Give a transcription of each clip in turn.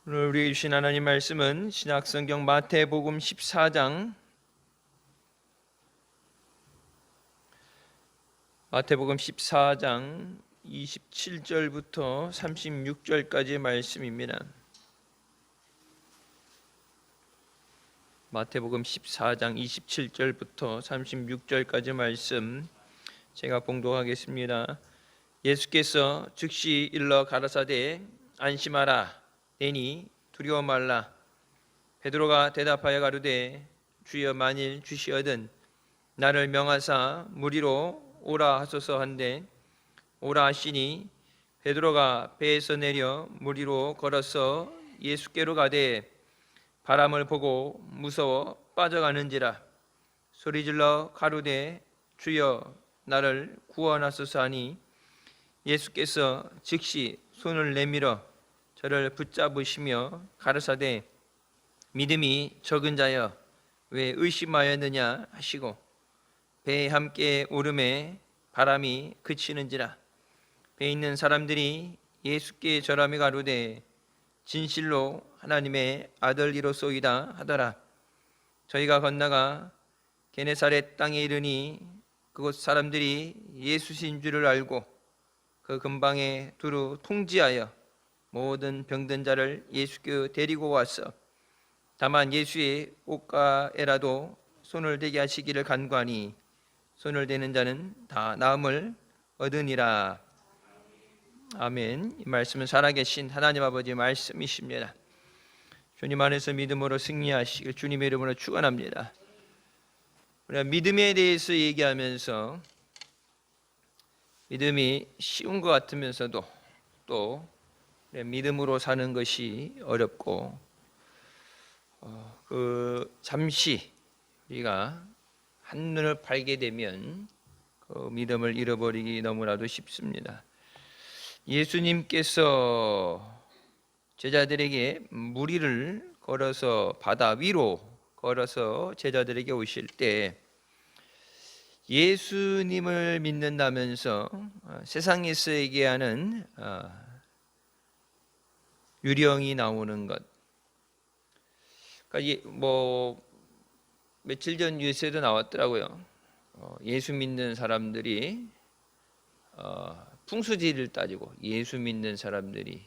오늘 우리에게 주신 하나님 말씀은 신약성경 마태복음 14장 27절부터 36절까지의 말씀입니다. 마태복음 14장 27절부터 36절까지 말씀 제가 봉독하겠습니다. 예수께서 즉시 일러 가라사대 안심하라 내니 두려워 말라. 베드로가 대답하여 가로되 주여 만일 주시어든 나를 명하사 무리로 오라 하소서 한데 오라 하시니 베드로가 배에서 내려 무리로 걸어서 예수께로 가되 바람을 보고 무서워 빠져가는지라 소리질러 가로되 주여 나를 구원하소서 하니 예수께서 즉시 손을 내밀어 저를 붙잡으시며 가르사대 믿음이 적은 자여 왜 의심하였느냐 하시고 배에 함께 오름에 바람이 그치는지라 배에 있는 사람들이 예수께 절하며 가로되 진실로 하나님의 아들이로소이다 하더라. 저희가 건너가 게네사렛 땅에 이르니 그곳 사람들이 예수신 줄을 알고 그 근방에 두루 통지하여 모든 병든 자를 예수께 데리고 왔어. 다만 예수의 옷가에라도 손을 대게 하시기를 간구하니 손을 대는 자는 다 나음을 얻으니라. 아멘. 이 말씀은 살아계신 하나님 아버지의 말씀이십니다. 주님 안에서 믿음으로 승리하시길 주님의 이름으로 축원합니다. 우리가 믿음에 대해서 얘기하면서 믿음이 쉬운 것 같으면서도 또 믿음으로 사는 것이 어렵고 잠시 우리가 한눈을 팔게 되면 그 믿음을 잃어버리기 너무나도 쉽습니다. 예수님께서 제자들에게 무리를 걸어서 바다 위로 걸어서 제자들에게 오실 때 예수님을 믿는다면서 세상에서 얘기하는 유령이 나오는 것. 그러니까 며칠 전 뉴스에도 나왔더라고요. 예수 믿는 사람들이 풍수지리를 따지고 예수 믿는 사람들이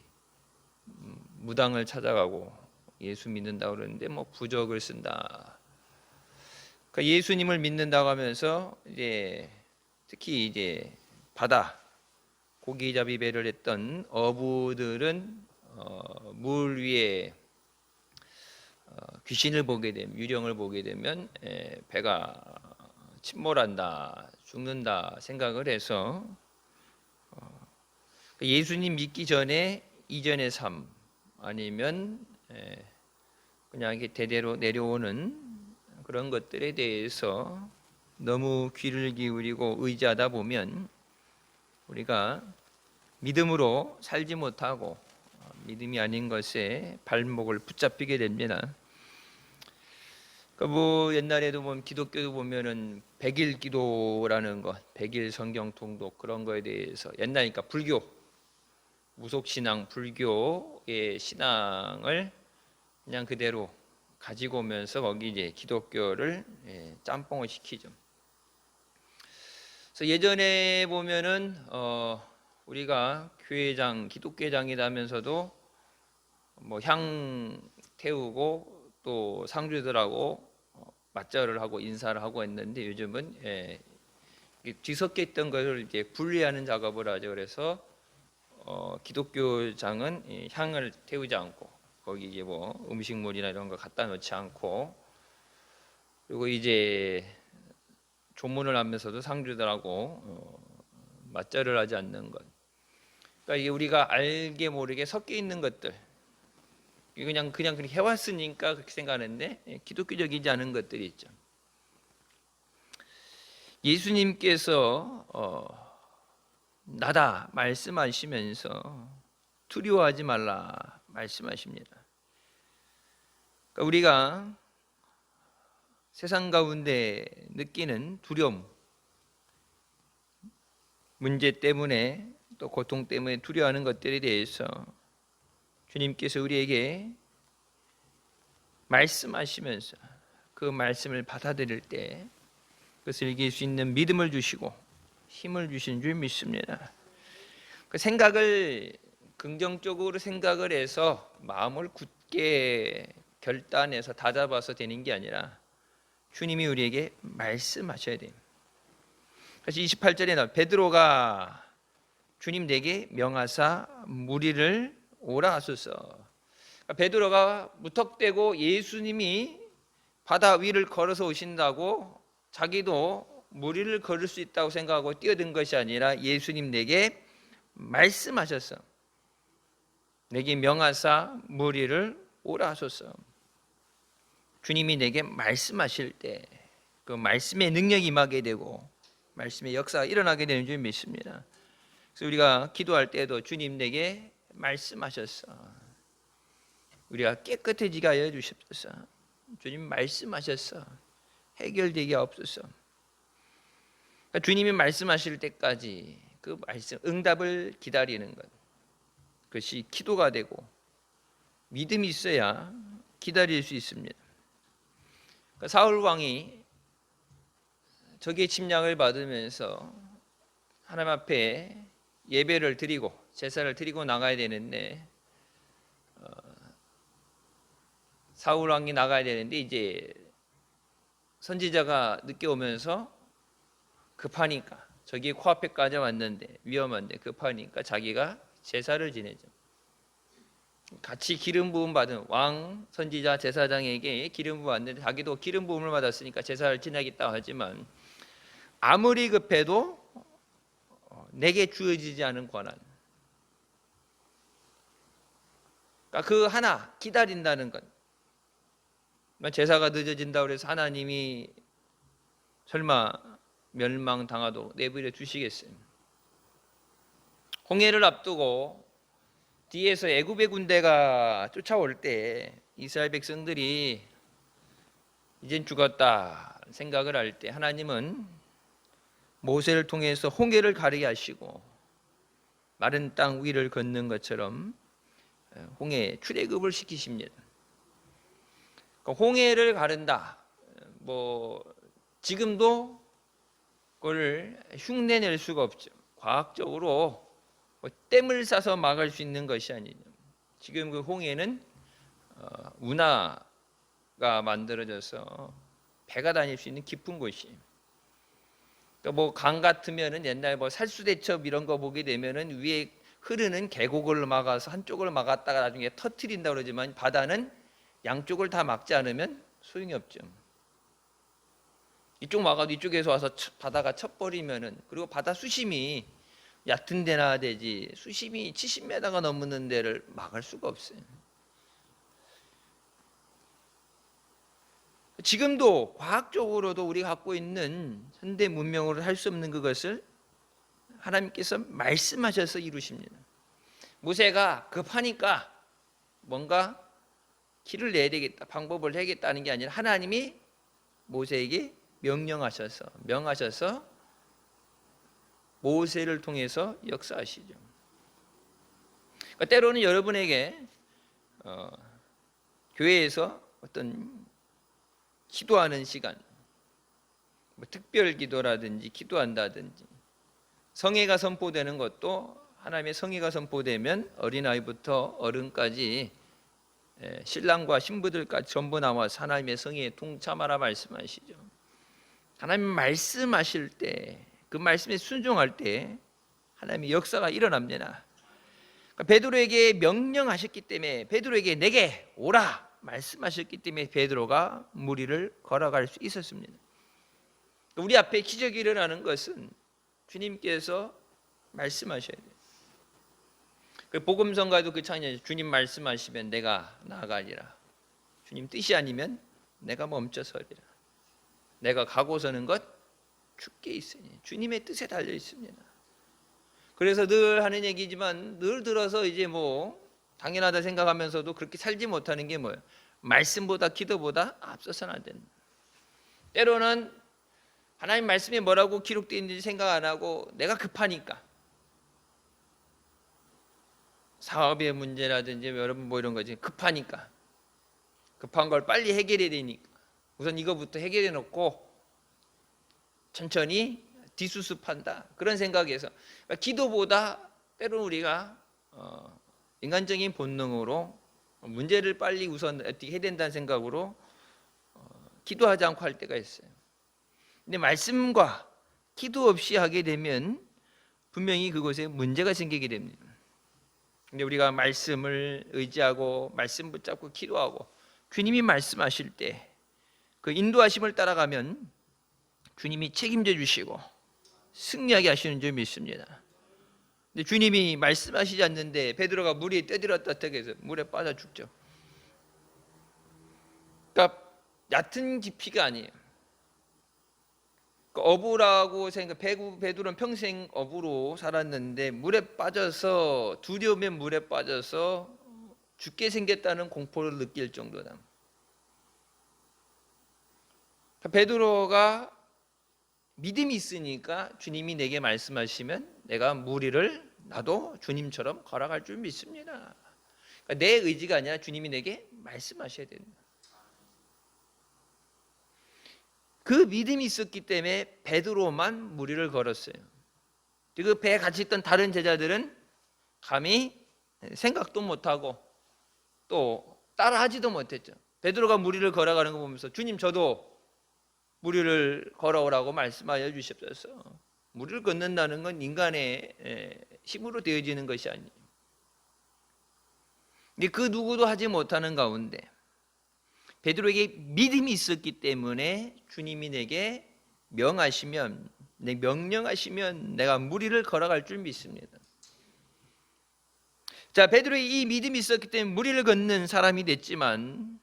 무당을 찾아가고 예수 믿는다고 그러는데 부적을 쓴다. 그러니까 예수님을 믿는다고 하면서 특히 바다 고기잡이 배를 했던 어부들은 물 위에 귀신을 보게 되면 유령을 보게 되면 배가 침몰한다, 죽는다 생각을 해서 예수님 믿기 전에 이전의 삶 아니면 그냥 대대로 내려오는 그런 것들에 대해서 너무 귀를 기울이고 의지하다 보면 우리가 믿음으로 살지 못하고 믿음이 아닌 것에 발목을 붙잡히게 됩니다. 옛날에도 보면 기독교도 보면은 100일 기도라는 것, 100일 성경 통독 그런 거에 대해서 옛날이니까 불교, 무속신앙, 불교의 신앙을 그냥 그대로 가지고 오면서 거기 기독교를 짬뽕을 시키죠. 그래서 예전에 보면은 우리가 교회장, 기독교장이라면서도 향 태우고 또 상주들하고 맞절을 하고 인사를 하고 했는데 요즘은 뒤섞여 있던 것을 분리하는 작업을 하죠. 그래서 기독교장은 향을 태우지 않고 거기 음식물이나 이런 거 갖다 놓지 않고 그리고 조문을 하면서도 상주들하고 맞절을 하지 않는 것. 그러니까 이게 우리가 알게 모르게 섞여 있는 것들. 그냥 그렇게 해왔으니까 그렇게 생각하는데 기독교적이지 않은 것들이 있죠. 예수님께서 나다 말씀하시면서 두려워하지 말라 말씀하십니다. 그러니까 우리가 세상 가운데 느끼는 두려움, 문제 때문에 또 고통 때문에 두려워하는 것들에 대해서 주님께서 우리에게 말씀하시면서 그 말씀을 받아들일 때 그것을 이길 수 있는 믿음을 주시고 힘을 주신 줄 믿습니다. 그 생각을 긍정적으로 생각을 해서 마음을 굳게 결단해서 다잡아서 되는 게 아니라 주님이 우리에게 말씀하셔야 돼요. 그래서 28절에 나와 베드로가 주님 내게 명하사 무리를 오라 하소서. 그러니까 베드로가 무턱대고 예수님이 바다 위를 걸어서 오신다고 자기도 무리를 걸을 수 있다고 생각하고 뛰어든 것이 아니라 예수님 내게 말씀하셨어. 내게 명하사 무리를 오라 하소서. 주님이 내게 말씀하실 때 그 말씀의 능력이 임하게 되고 말씀의 역사가 일어나게 되는 줄 믿습니다. 그래서 우리가 기도할 때도 주님 내게 말씀하셨어. 우리가 깨끗해지게 하여 주십소서. 주님 말씀하셨어. 해결되게 하옵소서. 그러니까 주님이 말씀하실 때까지 그 말씀 응답을 기다리는 것, 그것이 기도가 되고 믿음이 있어야 기다릴 수 있습니다. 그러니까 사울 왕이 적의 침략을 받으면서 하나님 앞에 예배를 드리고 제사를 드리고 나가야 되는데 사울 왕이 나가야 되는데 이제 선지자가 늦게 오면서 급하니까 저기 코앞에까지 왔는데 위험한데 급하니까 자기가 제사를 지내죠. 같이 기름 부음 받은 왕 선지자 제사장에게 기름 부음 받는데 자기도 기름 부음을 받았으니까 제사를 지내겠다 하지만 아무리 급해도 내게 주어지지 않은 권한, 그러니까 그 하나 기다린다는 것. 제사가 늦어진다고 해서 하나님이 설마 멸망당하도록 내버려 두시겠어요? 홍해를 앞두고 뒤에서 애굽의 군대가 쫓아올 때 이스라엘 백성들이 이젠 죽었다 생각을 할 때 하나님은 모세를 통해서 홍해를 가르게 하시고 마른 땅 위를 걷는 것처럼 홍해 출애굽을 시키십니다. 홍해를 가른다. 지금도 그걸 흉내낼 수가 없죠. 과학적으로 댐을 싸서 막을 수 있는 것이 아니죠. 지금 그 홍해는 운하가 만들어져서 배가 다닐 수 있는 깊은 곳이. 그러니까 강 같으면은 옛날 살수대첩 이런 거 보게 되면은 위에 흐르는 계곡을 막아서 한쪽을 막았다가 나중에 터트린다 그러지만 바다는 양쪽을 다 막지 않으면 소용이 없죠. 이쪽 막아도 이쪽에서 와서 바다가 쳐버리면은, 그리고 바다 수심이 얕은 데나 되지 수심이 70m가 넘는 데를 막을 수가 없어요. 지금도 과학적으로도 우리가 갖고 있는 현대 문명으로 할 수 없는 그것을 하나님께서 말씀하셔서 이루십니다. 모세가 급하니까 뭔가 길을 내야 되겠다, 방법을 해야겠다는 게 아니라 하나님이 모세에게 명하셔서 모세를 통해서 역사하시죠. 그러니까 때로는 여러분에게 교회에서 어떤 기도하는 시간, 특별 기도라든지 기도한다든지 성회가 선포되는 것도 하나님의 성회가 선포되면 어린아이부터 어른까지 신랑과 신부들까지 전부 나와서 하나님의 성회에 동참하라 말씀하시죠. 하나님 말씀하실 때 그 말씀에 순종할 때 하나님의 역사가 일어납니다. 그러니까 베드로에게 명령하셨기 때문에 베드로에게 내게 오라 말씀하셨기 때문에 베드로가 무리를 걸어갈 수 있었습니다. 우리 앞에 기적이 일어나는 것은 주님께서 말씀하셔야 돼요. 그 복음성가도 그 찬양, 주님 말씀하시면 내가 나아가리라. 주님 뜻이 아니면 내가 멈춰서리라. 내가 가고서는 것 주께 있으니 주님의 뜻에 달려 있습니다. 그래서 늘 하는 얘기지만 늘 들어서 이제 당연하다 생각하면서도 그렇게 살지 못하는 게 뭐예요? 말씀보다 기도보다 앞서서는 안 된다. 때로는 하나님 말씀에 뭐라고 기록되어 있는지 생각 안 하고 내가 급하니까 사업의 문제라든지 여러분 뭐 이런 거지. 급하니까. 급한 걸 빨리 해결해야 되니까. 우선 이거부터 해결해 놓고 천천히 뒷수습한다. 그런 생각에서 그러니까 기도보다 때로는 우리가 인간적인 본능으로 문제를 빨리 우선 어떻게 해야 된다는 생각으로 기도하지 않고 할 때가 있어요. 근데 말씀과 기도 없이 하게 되면 분명히 그곳에 문제가 생기게 됩니다. 근데 우리가 말씀을 의지하고 말씀 붙잡고 기도하고 주님이 말씀하실 때 그 인도하심을 따라가면 주님이 책임져 주시고 승리하게 하시는 줄 믿습니다. 근데 주님이 말씀하시지 않는데 베드로가 물에 떠들었다 해서 물에 빠져 죽죠. 그러니까 얕은 깊이가 아니에요. 어부라고 생각. 베드로는 평생 어부로 살았는데 물에 빠져서 두려우면 물에 빠져서 죽게 생겼다는 공포를 느낄 정도다. 베드로가 믿음이 있으니까 주님이 내게 말씀하시면 내가 무리를 나도 주님처럼 걸어갈 줄 믿습니다. 그러니까 내 의지가 아니라 주님이 내게 말씀하셔야 된다. 그 믿음이 있었기 때문에 베드로만 무리를 걸었어요. 그 배에 같이 있던 다른 제자들은 감히 생각도 못하고 또 따라하지도 못했죠. 베드로가 무리를 걸어가는 거 보면서 주님 저도 무리를 걸어오라고 말씀하여 주십소서. 무리를 걷는다는 건 인간의 힘으로 되어지는 것이 아니에요. 그 누구도 하지 못하는 가운데 베드로에게 믿음이 있었기 때문에 주님이 내게 명령하시면 내가 무리를 걸어갈 줄 믿습니다. 자, 베드로의 이 믿음이 있었기 때문에 무리를 걷는 사람이 됐지만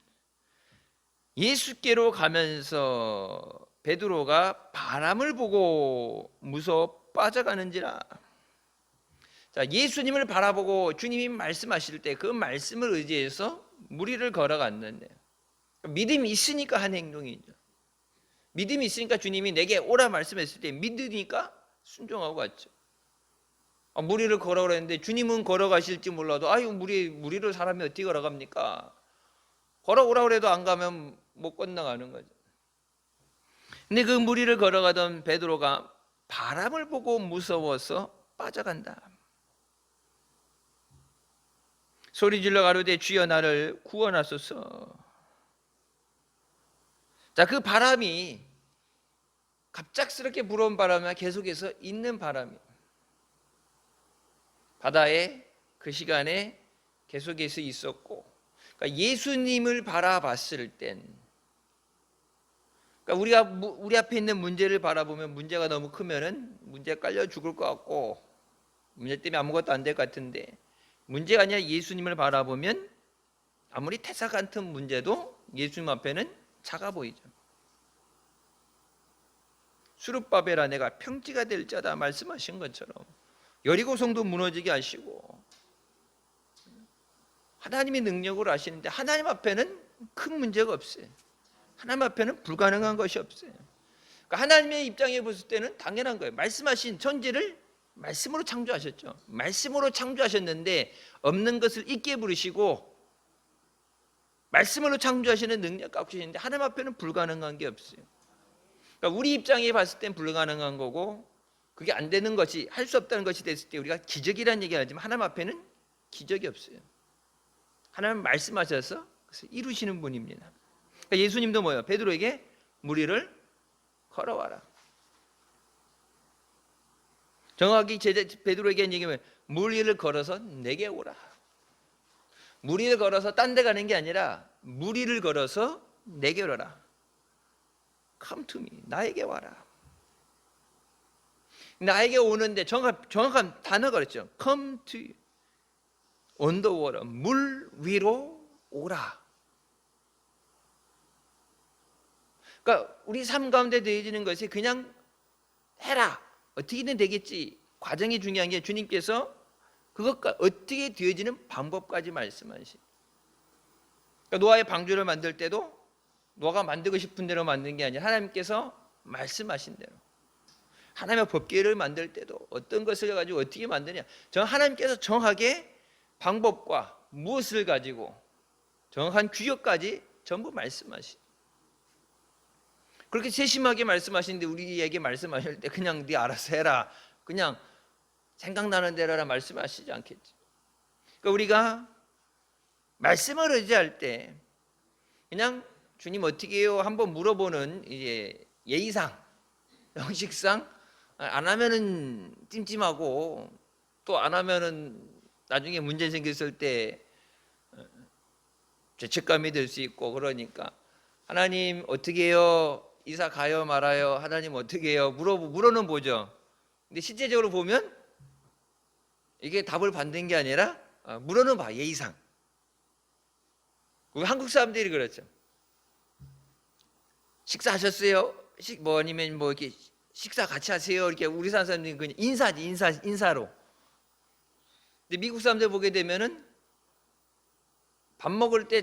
예수께로 가면서 베드로가 바람을 보고 무서워 빠져가는지라. 자, 예수님을 바라보고 주님이 말씀하실 때 그 말씀을 의지해서 무리를 걸어갔는데 믿음이 있으니까 한 행동이죠. 믿음이 있으니까 주님이 내게 오라 말씀했을 때 믿으니까 순종하고 갔죠. 무리를 걸어오라 했는데 주님은 걸어가실지 몰라도 무리를 사람이 어떻게 걸어갑니까? 걸어오라 그래도 안 가면 못 건너가는 거죠. 근데 그 무리를 걸어가던 베드로가 바람을 보고 무서워서 빠져간다. 소리질러 가로되 주여 나를 구원하소서. 자, 그 바람이 갑작스럽게 불어온 바람이 계속해서 있는 바람이 바다에 그 시간에 계속해서 있었고, 그러니까 예수님을 바라봤을 땐, 그러니까 우리가 우리 앞에 있는 문제를 바라보면 문제가 너무 크면은 문제 깔려 죽을 것 같고 문제 때문에 아무것도 안 될 것 같은데, 문제가 아니라 예수님을 바라보면 아무리 태사 같은 문제도 예수님 앞에는 작아 보이죠. 수룹바벨아 내가 평지가 될 자다 말씀하신 것처럼 여리고 성도 무너지게 하시고 하나님의 능력으로 하시는데 하나님 앞에는 큰 문제가 없어요. 하나님 앞에는 불가능한 것이 없어요. 그러니까 하나님의 입장에 봤을 때는 당연한 거예요. 말씀하신 천지를 말씀으로 창조하셨죠. 말씀으로 창조하셨는데 없는 것을 있게 부르시고 말씀으로 창조하시는 능력 갖고 계시는데 하나님 앞에는 불가능한 게 없어요. 그러니까 우리 입장에 봤을 땐 불가능한 거고 그게 안 되는 것이, 할 수 없다는 것이 됐을 때 우리가 기적이라는 얘기를 하지만 하나님 앞에는 기적이 없어요. 하나님 말씀하셔서 그래서 이루시는 분입니다. 그러니까 예수님도 뭐예요? 베드로에게 무리를 걸어와라. 정확히 베드로에게 한 얘기는 무리를 걸어서 내게 오라. 무리를 걸어서 딴 데 가는 게 아니라 무리를 걸어서 내게 오라. Come to me. 나에게 와라. 나에게 오는데 정확한 단어가 그랬죠. Come to you. On the water. 물 위로 오라. 그러니까 우리 삶 가운데 되어지는 것이 그냥 해라. 어떻게든 되겠지. 과정이 중요한 게 주님께서 그것과 어떻게 되어지는 방법까지 말씀하시. 그러니까 노아의 방주를 만들 때도 노아가 만들고 싶은 대로 만든 게 아니라 하나님께서 말씀하신 대로. 하나님의 법궤를 만들 때도 어떤 것을 가지고 어떻게 만드냐. 하나님께서 정하게 방법과 무엇을 가지고 정확한 규격까지 전부 말씀하시. 그렇게 세심하게 말씀하시는데 우리에게 말씀하실 때 그냥 네 알아서 해라, 그냥 생각나는 대로 하라 말씀하시지 않겠지. 그러니까 우리가 말씀을 의지할 때 그냥 주님 어떻게 해요 한번 물어보는 이제 예의상, 형식상 안 하면은 찜찜하고 또 안 하면은 나중에 문제 생겼을 때 죄책감이 될 수 있고, 그러니까 하나님 어떻게 해요? 이사 가요 말아요? 하나님 어떻게 해요? 물어는 보죠. 근데 실제적으로 보면 이게 답을 받는 게 아니라 물어는 봐, 예의상. 우리 한국 사람들이 그렇죠. 식사하셨어요? 뭐 아니면 뭐 이렇게 식사 같이 하세요? 이렇게 우리 사람들이 그냥 인사로. 근데 미국 사람들 보게 되면은 밥 먹을 때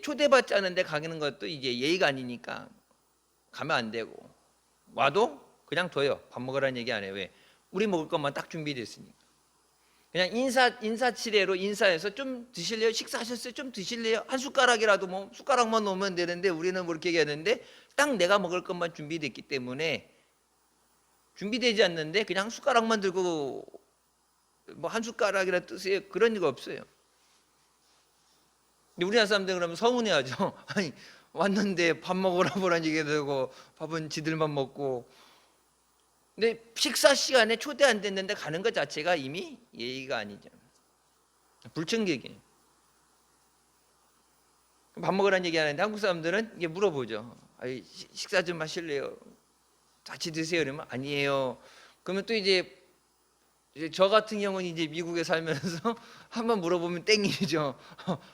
초대받지 않은데 가는 것도 이게 예의가 아니니까 가면 안 되고, 와도 그냥 둬요. 밥 먹으라는 얘기 안 해요. 왜? 우리 먹을 것만 딱 준비됐으니까. 그냥 인사치레로 인사해서 좀 드실래요? 식사하셨어요? 좀 드실래요? 한 숟가락이라도 뭐 숟가락만 놓으면 되는데 우리는 그렇게 얘기하는데 딱 내가 먹을 것만 준비됐기 때문에 준비되지 않는데 그냥 숟가락만 들고 뭐 한 숟가락이라 뜨세요? 그런 거 없어요. 근데 우리나라 사람들은 그러면 서운해하죠. 아니 왔는데 밥 먹으라 보라는 얘기 되고 밥은 지들만 먹고. 근데 식사 시간에 초대 안 됐는데 가는 것 자체가 이미 예의가 아니죠. 불청객이에요. 밥 먹으라는 얘기 하는데 한국 사람들은 이게 물어보죠. 아니, 식사 좀 하실래요? 같이 드세요? 그러면 아니에요. 그러면 또 이제 저 같은 경우는 이제 미국에 살면서 한번 물어보면 땡이죠.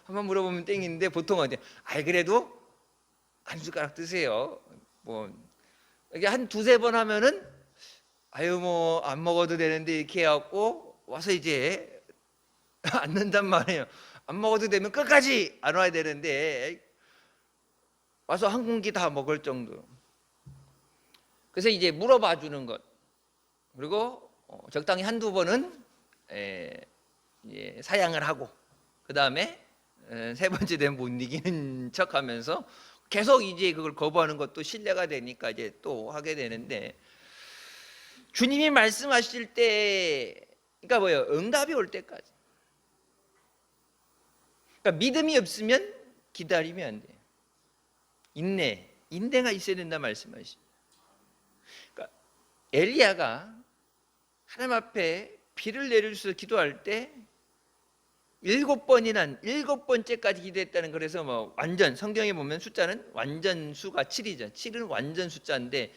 한번 물어보면 땡인데 보통은 어디? 아 그래도 한 숟가락 드세요. 뭐 이게 한 두세 번 하면은 아유 뭐 안 먹어도 되는데 이렇게 해갖고 와서 이제 앉는단 말이에요. 안 먹어도 되면 끝까지 안 와야 되는데 와서 한 공기 다 먹을 정도. 그래서 이제 물어봐 주는 것, 그리고 적당히 한두 번은 사양을 하고 그 다음에 세 번째 되면 못 이기는 척하면서 계속 이제 그걸 거부하는 것도 신뢰가 되니까 이제 또 하게 되는데, 주님이 말씀하실 때 그러니까 뭐예요? 응답이 올 때까지. 그러니까 믿음이 없으면 기다리면 안 돼요. 인내가 있어야 된다 말씀하시죠. 그러니까 엘리야가 하나님 앞에 비를 내려주셔서 기도할 때 7번째까지 기도했다는. 그래서 뭐 완전 성경에 보면 숫자는 완전 수가 7이죠. 7은 완전 숫자인데,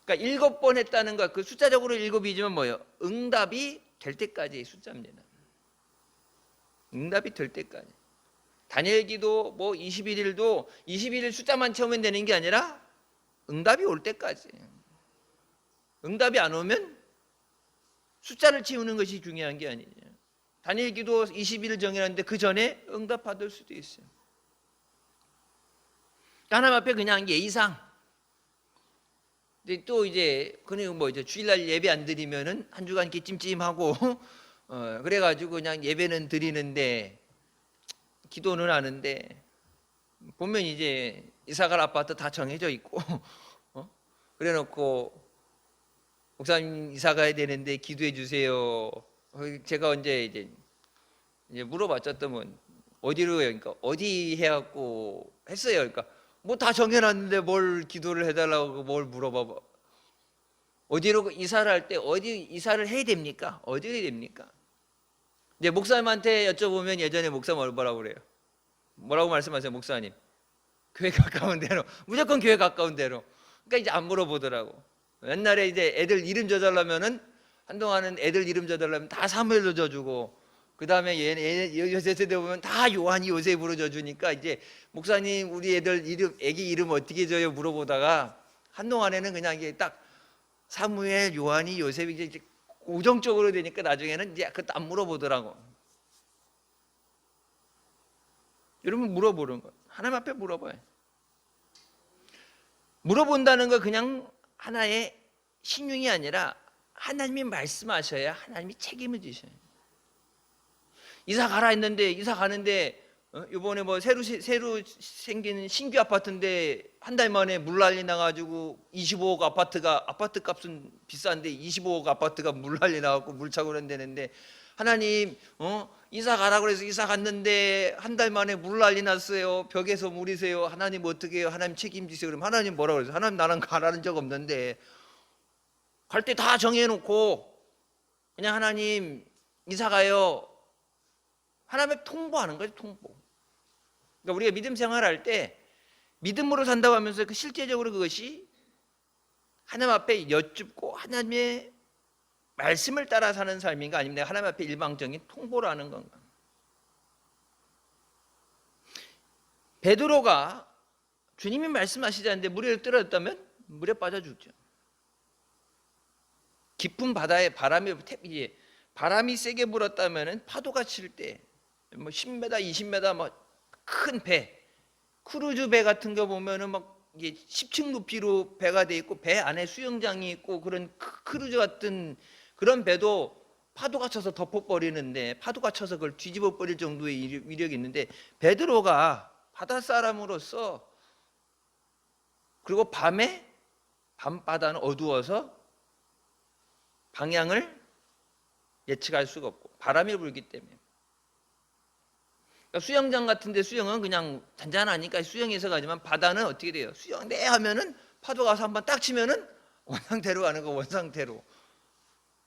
그러니까 7번 했다는 거, 그 숫자적으로 7이지만 뭐예요? 응답이 될 때까지의 숫자입니다. 응답이 될 때까지. 다니엘 기도 뭐 21일도 21일 숫자만 채우면 되는 게 아니라 응답이 올 때까지. 응답이 안 오면 숫자를 채우는 것이 중요한 게 아니냐. 다니엘 기도 20일 정해놨는데 그 전에 응답 받을 수도 있어요. 하나님 앞에 그냥 예의상. 근데 또 이제 그냥 뭐 이제 주일날 예배 안 드리면은 한 주간 이렇게 찜찜하고 그래가지고 그냥 예배는 드리는데 기도는 하는데 보면 이제 이사갈 아파트 다 정해져 있고 그래놓고 목사님 이사 가야 되는데 기도해 주세요. 제가 언제 이제 물어봤죠. 또 어디로 해요? 그러니까 어디 해갖고 했어요. 그러니까 뭐 다 정해놨는데 뭘 기도를 해달라고 뭘 물어봐. 어디로 이사를 할 때 어디 이사를 해야 됩니까? 어디 해야 됩니까? 이제 목사님한테 여쭤보면 예전에 목사 뭐라고 그래요? 뭐라고 말씀하세요, 목사님? 교회 가까운 데로, 무조건 교회 가까운 데로. 그러니까 이제 안 물어보더라고. 옛날에 이제 애들 이름 져달라면은 한동안은 애들 이름 져달라면 다 사무엘로 져주고, 그 다음에 요새 세대 보면 다 요한이 요셉으로 져주니까 이제 목사님 우리 애들 이름, 애기 이름 어떻게 져요? 물어보다가 한동안에는 그냥 이게 딱 사무엘, 요한이, 요셉이 이제 고정적으로 되니까 나중에는 이제 그것도 안 물어보더라고. 여러분 물어보는 거, 하나님 앞에 물어봐요. 물어본다는 거 그냥 하나의 신용이 아니라 하나님이 말씀하셔야 하나님이 책임을 지셔요. 이사 가라 했는데 이사 가는데 이번에 뭐 새로 생긴 신규 아파트인데 한 달 만에 물난리 나가지고 25억 아파트 값은 비싼데 25억 아파트가 물난리 나갖고 물차고 그런다는데 하나님 이사 가라 그래서 이사 갔는데 한 달 만에 물난리 났어요. 벽에서 물이세요. 하나님 어떻게 해요? 하나님 책임지세요. 그러면 하나님 뭐라고 그래서 하나님 나는 가라는 적 없는데 갈 때 다 정해놓고 그냥 하나님 이사 가요. 하나님의 통보하는 거죠. 통보. 그러니까 우리가 믿음 생활할 때 믿음으로 산다고 하면서 그 실제적으로 그것이 하나님 앞에 여쭙고 하나님의 말씀을 따라 사는 삶인가 아니면 내가 하나님 앞에 일방적인 통보를 하는 건가. 베드로가 주님이 말씀하시지 않는데 물에 떨어졌다면 물에 빠져 죽죠. 깊은 바다에 바람이 세게 불었다면 파도가 칠 때 뭐 10m, 20m 뭐 큰 배, 크루즈 배 같은 거 보면은 막 이게 10층 높이로 배가 돼 있고 배 안에 수영장이 있고 그런 크루즈 같은 그런 배도 파도가 쳐서 덮어버리는데 파도가 쳐서 그걸 뒤집어 버릴 정도의 위력이 있는데 베드로가 바다 사람으로서 그리고 밤바다는 어두워서 방향을 예측할 수가 없고 바람이 불기 때문에 그러니까 수영장 같은데 수영은 그냥 잔잔하니까 수영해서 가지만 바다는 어떻게 돼요? 수영 네 하면은 파도가 와서 한번 딱 치면은 원상태로 가는 거 원상태로.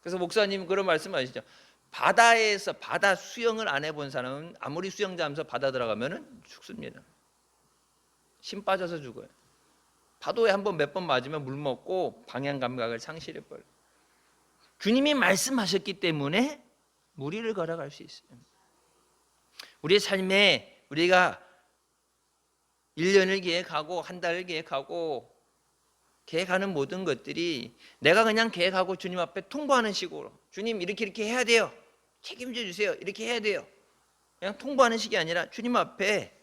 그래서 목사님 그런 말씀하시죠. 바다에서 바다 수영을 안 해본 사람은 아무리 수영장 하면서 바다 들어가면은 죽습니다. 힘 빠져서 죽어요. 파도에 한번 몇 번 맞으면 물 먹고 방향 감각을 상실해 버려요. 주님이 말씀하셨기 때문에 무리를 걸어갈 수 있어요. 우리의 삶에 우리가 1년을 계획하고 한 달을 계획하고 계획하는 모든 것들이 내가 그냥 계획하고 주님 앞에 통보하는 식으로 주님 이렇게 해야 돼요. 책임져 주세요. 이렇게 해야 돼요. 그냥 통보하는 식이 아니라 주님 앞에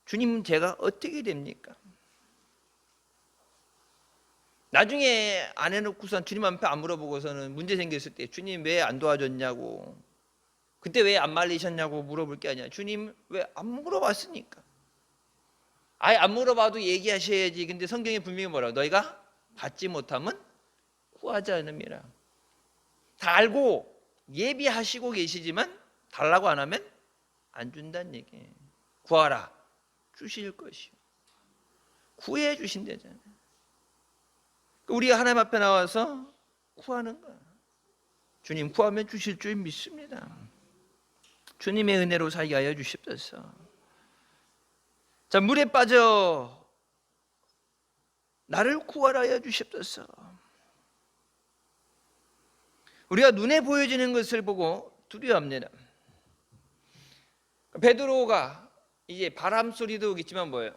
주님 제가 어떻게 됩니까? 나중에 안 해놓고선 주님 앞에 안 물어보고서는 문제 생겼을 때 주님 왜 안 도와줬냐고 그때 왜 안 말리셨냐고 물어볼 게 아니야. 주님 왜 안 물어봤으니까. 아예 안 물어봐도 얘기하셔야지. 근데 성경에 분명히 뭐라고 너희가 받지 못하면 구하지 않음이라. 다 알고 예비하시고 계시지만 달라고 안 하면 안 준다는 얘기예요. 구하라 주실 것이요. 구해 주신다잖아요. 우리가 하나님 앞에 나와서 구하는 거야. 주님 구하면 주실 줄 믿습니다. 주님의 은혜로 살게 하여 주십소서. 자, 물에 빠져 나를 구하라 하여 주십소서. 우리가 눈에 보여지는 것을 보고 두려워합니다. 베드로가 이제 바람 소리도 오겠지만 뭐예요?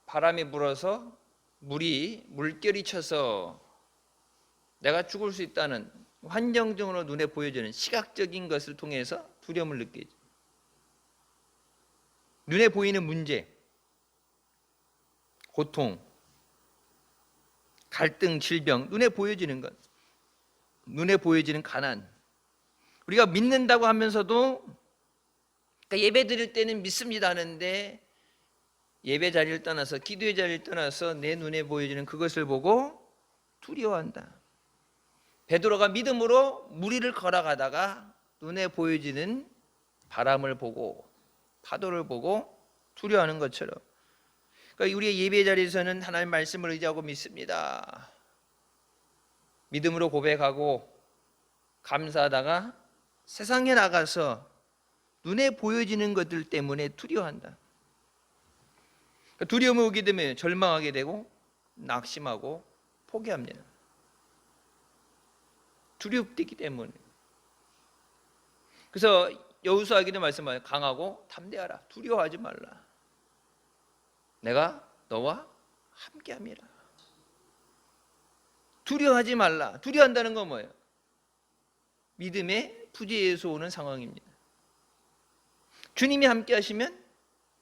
바람이 불어서 물결이 쳐서 내가 죽을 수 있다는 환경적으로 눈에 보여지는 시각적인 것을 통해서 두려움을 느끼죠. 눈에 보이는 문제, 고통, 갈등, 질병, 눈에 보여지는 것, 눈에 보여지는 가난. 우리가 믿는다고 하면서도 그러니까 예배 드릴 때는 믿습니다 하는데 예배 자리를 떠나서 기도의 자리를 떠나서 내 눈에 보여지는 그것을 보고 두려워한다. 베드로가 믿음으로 무리를 걸어가다가 눈에 보여지는 바람을 보고 파도를 보고 두려워하는 것처럼 그러니까 우리의 예배 자리에서는 하나님의 말씀을 의지하고 믿습니다. 믿음으로 고백하고 감사하다가 세상에 나가서 눈에 보여지는 것들 때문에 두려워한다. 두려움이 오게 되면 절망하게 되고 낙심하고 포기합니다. 두렵기 때문에. 그래서 여호수아기도 말씀하여 강하고 담대하라. 두려워하지 말라. 내가 너와 함께함이라. 두려워하지 말라. 두려워한다는 건 뭐예요? 믿음의 부재에서 오는 상황입니다. 주님이 함께 하시면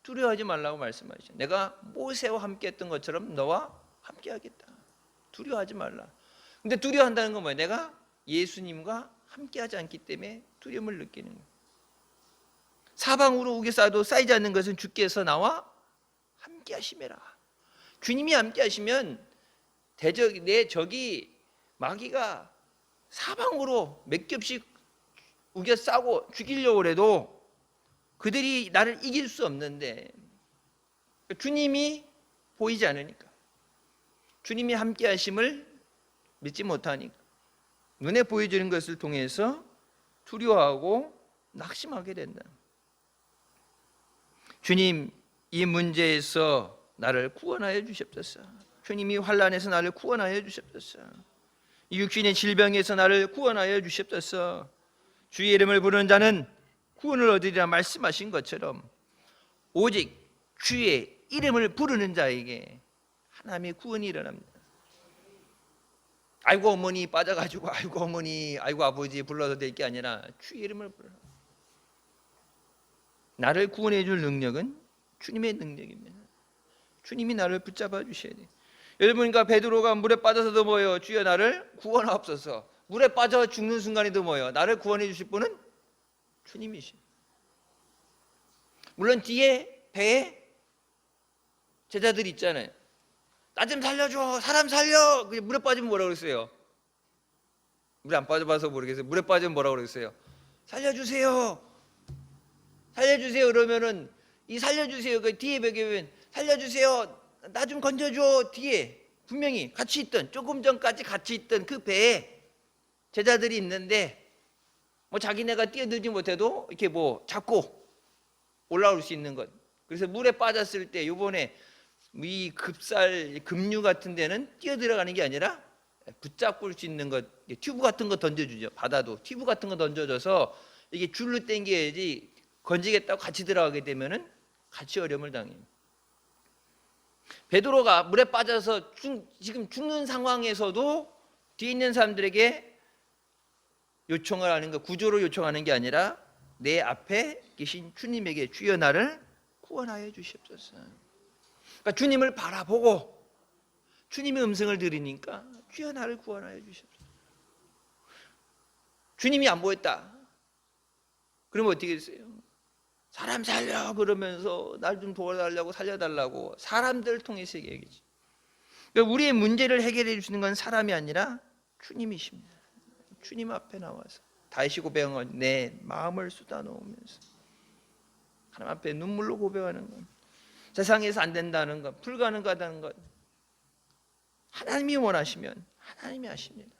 두려워하지 말라고 말씀하시죠. 내가 모세와 함께 했던 것처럼 너와 함께 하겠다. 두려워하지 말라. 근데 두려워한다는 건 뭐예요? 내가 예수님과 함께 하지 않기 때문에 두려움을 느끼는 거예요. 사방으로 우겨 쌓아도 쌓이지 않는 것은 주께서 나와 함께 하심이라. 주님이 함께 하시면 내 적이 마귀가 사방으로 몇 겹씩 우겨 싸고 죽이려고 해도 그들이 나를 이길 수 없는데, 주님이 보이지 않으니까, 주님이 함께 하심을 믿지 못하니까 눈에 보여지는 것을 통해서 두려워하고 낙심하게 된다. 주님, 이 문제에서 나를 구원하여 주시옵소서. 주님이 환난에서 나를 구원하여 주시옵소서. 이 육신의 질병에서 나를 구원하여 주시옵소서. 주의 이름을 부르는 자는 구원을 얻으리라 말씀하신 것처럼 오직 주의 이름을 부르는 자에게 하나님의 구원이 일어납니다. 아이고 어머니 빠져가지고 아이고 어머니 아이고 아버지 불러도 될 게 아니라 주의 이름을 부르라. 나를 구원해 줄 능력은 주님의 능력입니다. 주님이 나를 붙잡아 주셔야 돼요. 여러분과 베드로가 물에 빠져서도 뭐예요? 주여 나를 구원하옵소서. 물에 빠져 죽는 순간에도 뭐예요? 나를 구원해 주실 분은 주님이십니다. 물론 뒤에 배에 제자들이 있잖아요. 나 좀 살려줘, 사람 살려. 물에 빠지면 뭐라고 그랬어요? 물에 안 빠져봐서 모르겠어요. 물에 빠지면 뭐라고 그랬어요? 살려주세요, 살려주세요. 그러면은 이 살려주세요 그 뒤에 배경은 살려주세요, 나 좀 건져줘. 뒤에 분명히 같이 있던, 조금 전까지 같이 있던 그 배에 제자들이 있는데 뭐 자기네가 뛰어들지 못해도 이렇게 뭐 잡고 올라올 수 있는 것. 그래서 물에 빠졌을 때 요번에 이 급류 같은 데는 뛰어들어가는 게 아니라 붙잡고 올 수 있는 것, 튜브 같은 거 던져주죠. 바다도 튜브 같은 거 던져줘서 이게 줄로 당겨야지 건지겠다고 같이 들어가게 되면은 같이 어려움을 당해요. 베드로가 물에 빠져서 지금 죽는 상황에서도 뒤에 있는 사람들에게 요청을 하는 거, 구조를 요청하는 게 아니라 내 앞에 계신 주님에게 주여 나를 구원하여 주시옵소서. 그러니까 주님을 바라보고 주님의 음성을 들으니까 주여 나를 구원하여 주시옵소서. 주님이 안 보였다. 그러면 어떻게 됐어요? 사람 살려 그러면서 날 좀 도와달라고 살려달라고 사람들을 통해서 얘기하지. 그러니까 우리의 문제를 해결해 주시는 건 사람이 아니라 주님이십니다. 주님 앞에 나와서 다시 고백한 내 마음을 쏟아놓으면서 하나님 앞에 눈물로 고백하는 것, 세상에서 안 된다는 것, 불가능하다는 것, 하나님이 원하시면 하나님이 하십니다.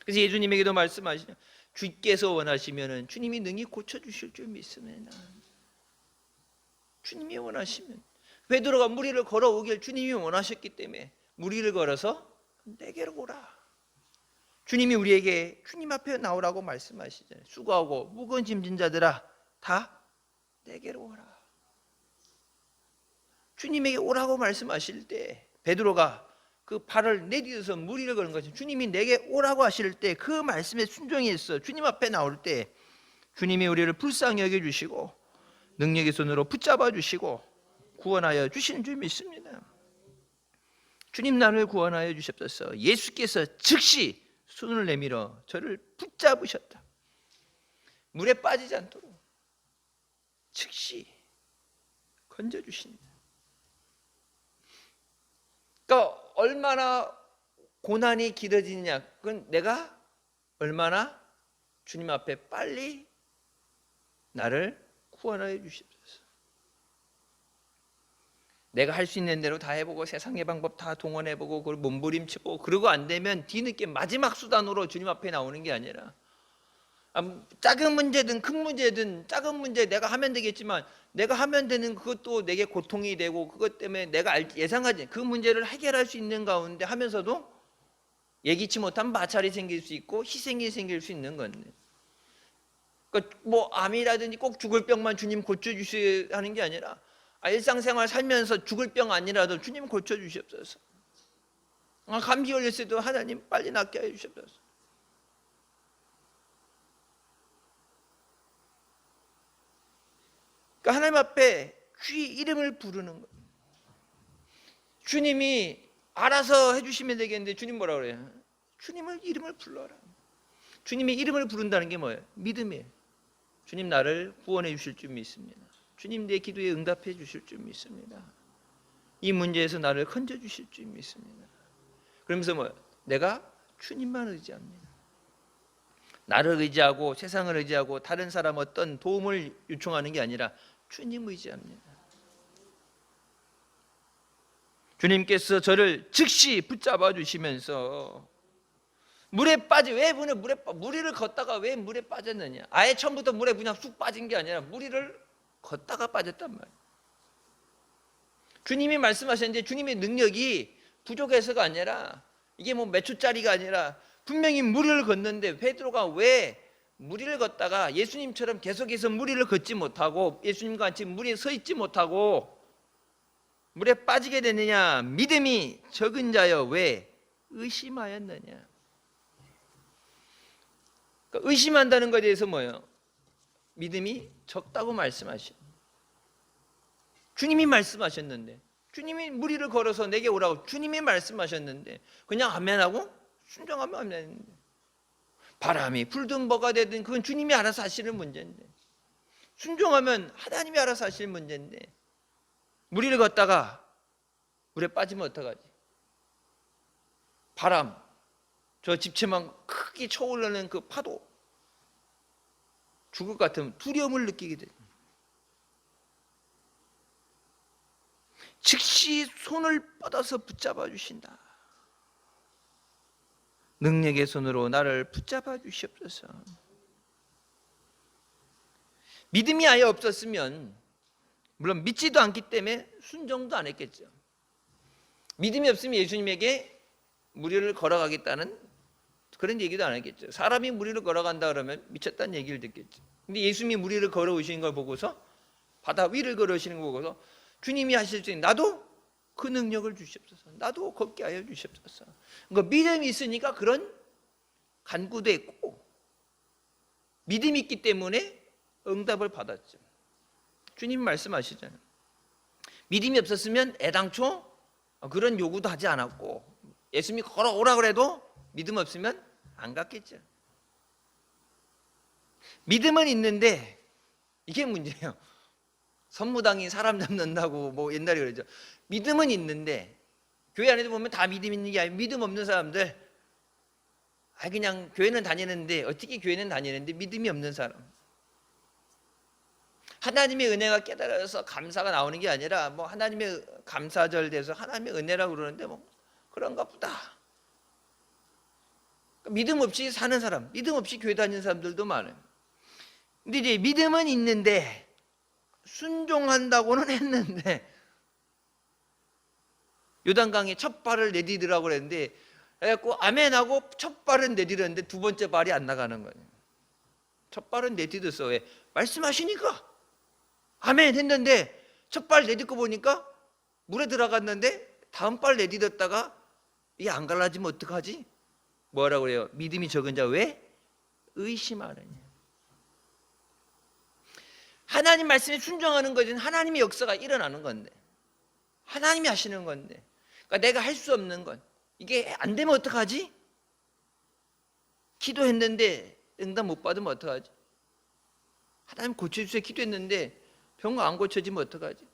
그래서 예수님에게도 말씀하시죠. 주께서 원하시면 주님이 능히 고쳐주실 줄 믿습니다. 주님이 원하시면, 베드로가 무리를 걸어오길 주님이 원하셨기 때문에 무리를 걸어서 내게로 오라. 주님이 우리에게 주님 앞에 나오라고 말씀하시잖아요. 수고하고 무거운 짐진 자들아 다 내게로 오라. 주님에게 오라고 말씀하실 때 베드로가 그 발을 내딛어서 무리를 거는 것이, 주님이 내게 오라고 하실 때 그 말씀에 순종해서 주님 앞에 나올 때 주님이 우리를 불쌍히 여겨주시고 능력의 손으로 붙잡아 주시고 구원하여 주시는 줄 믿습니다. 주님 나를 구원하여 주셨소서. 예수께서 즉시 손을 내밀어 저를 붙잡으셨다. 물에 빠지지 않도록 즉시 건져주십니다. 그러니까 얼마나 고난이 길어지느냐, 그건 내가 얼마나 주님 앞에 빨리 나를 구원하여 주십소서. 내가 할 수 있는 대로 다 해보고 세상의 방법 다 동원해보고 그걸 몸부림치고 그러고 안 되면 뒤늦게 마지막 수단으로 주님 앞에 나오는 게 아니라, 작은 문제든 큰 문제든, 작은 문제 내가 하면 되겠지만 내가 하면 되는 그것도 내게 고통이 되고 그것 때문에 내가 예상하지 그 문제를 해결할 수 있는 가운데 하면서도 예기치 못한 마찰이 생길 수 있고 희생이 생길 수 있는 건데, 그러니까 뭐 암이라든지 꼭 죽을 병만 주님 고쳐주셔야 하는 게 아니라 일상생활 살면서 죽을 병 아니라도 주님 고쳐주시옵소서. 감기 걸렸을 때도 하나님 빨리 낫게 해주시옵소서. 그러니까 하나님 앞에 주의 이름을 부르는 거예요. 주님이 알아서 해주시면 되겠는데 주님 뭐라 그래요? 주님을 이름을 불러라. 주님의 이름을 부른다는 게 뭐예요? 믿음이에요. 주님 나를 구원해 주실 줄 믿습니다. 주님 내 기도에 응답해 주실 줄 믿습니다. 이 문제에서 나를 건져 주실 줄 믿습니다. 그러면서 내가 주님만 의지합니다. 나를 의지하고 세상을 의지하고 다른 사람 어떤 도움을 요청하는 게 아니라 주님 의지합니다. 주님께서 저를 즉시 붙잡아 주시면서 물에 빠지 왜 무리를 걷다가 왜 물에 빠졌느냐? 아예 처음부터 물에 그냥 쑥 빠진 게 아니라 무리를 걷다가 빠졌단 말이에요. 주님이 말씀하셨는데 주님의 능력이 부족해서가 아니라 이게 몇 초짜리가 아니라 분명히 무리를 걷는데 베드로가 왜 무리를 걷다가 예수님처럼 계속해서 무리를 걷지 못하고 예수님과 같이 무리에 서 있지 못하고 물에 빠지게 되느냐? 믿음이 적은 자여 왜 의심하였느냐? 그러니까 의심한다는 것에 대해서 뭐예요? 믿음이 적다고 말씀하신. 주님이 말씀하셨는데, 주님이 무리를 걸어서 내게 오라고 주님이 말씀하셨는데 그냥 아멘하고 순종하면 안 되는데, 바람이 불든 뭐가 되든 그건 주님이 알아서 하시는 문제인데, 순종하면 하나님이 알아서 하실 문제인데, 무리를 걷다가 물에 빠지면 어떡하지? 바람, 저 집채만 크게 쳐올르는 그 파도, 죽을 것 같으면 두려움을 느끼게 됩니다. 즉시 손을 뻗어서 붙잡아 주신다. 능력의 손으로 나를 붙잡아 주시옵소서. 믿음이 아예 없었으면, 물론 믿지도 않기 때문에 순종도 안 했겠죠. 믿음이 없으면 예수님에게 무리를 걸어가겠다는 그런 얘기도 안 했겠죠. 사람이 무리를 걸어간다 그러면 미쳤다는 얘기를 듣겠죠. 근데 예수님이 무리를 걸어오시는 걸 보고서, 바다 위를 걸어오시는 걸 보고서 주님이 하실 수 있는 나도 그 능력을 주시옵소서. 나도 걷게 하여 주시옵소서. 그러니까 믿음이 있으니까 그런 간구도 했고, 믿음이 있기 때문에 응답을 받았죠. 주님 말씀하시잖아요. 믿음이 없었으면 애당초 그런 요구도 하지 않았고, 예수님이 걸어오라 그래도 믿음 없으면 안 갔겠죠. 믿음은 있는데 이게 문제예요. 선무당이 사람 잡는다고 옛날에 그러죠. 믿음은 있는데, 교회 안에도 보면 다 믿음 있는 게 아니고 믿음 없는 사람들, 그냥 교회는 다니는데, 어떻게 교회는 다니는데 믿음이 없는 사람. 하나님의 은혜가 깨달아서 감사가 나오는 게 아니라 하나님의 감사절 돼서 하나님의 은혜라고 그러는데 그런가 보다. 믿음 없이 사는 사람, 믿음 없이 교회 다니는 사람들도 많아요. 근데 이제 믿음은 있는데 순종한다고는 했는데, 요단강에 첫 발을 내디디라고 그랬는데, 그래갖고 아멘하고 첫 발은 내디렸는데 두 번째 발이 안 나가는 거예요. 첫 발은 내디뎠어. 왜? 말씀하시니까 아멘 했는데 첫 발 내딛고 보니까 물에 들어갔는데 다음 발 내딛었다가 이게 안 갈라지면 어떡하지? 뭐라고 그래요? 믿음이 적은 자 왜 의심하느냐? 하나님 말씀에 순종하는 것은 하나님의 역사가 일어나는 건데, 하나님이 하시는 건데, 그러니까 내가 할 수 없는 건, 이게 안 되면 어떡하지? 기도했는데 응답 못 받으면 어떡하지? 하나님 고쳐주세요 기도했는데 병가 안 고쳐지면 어떡하지?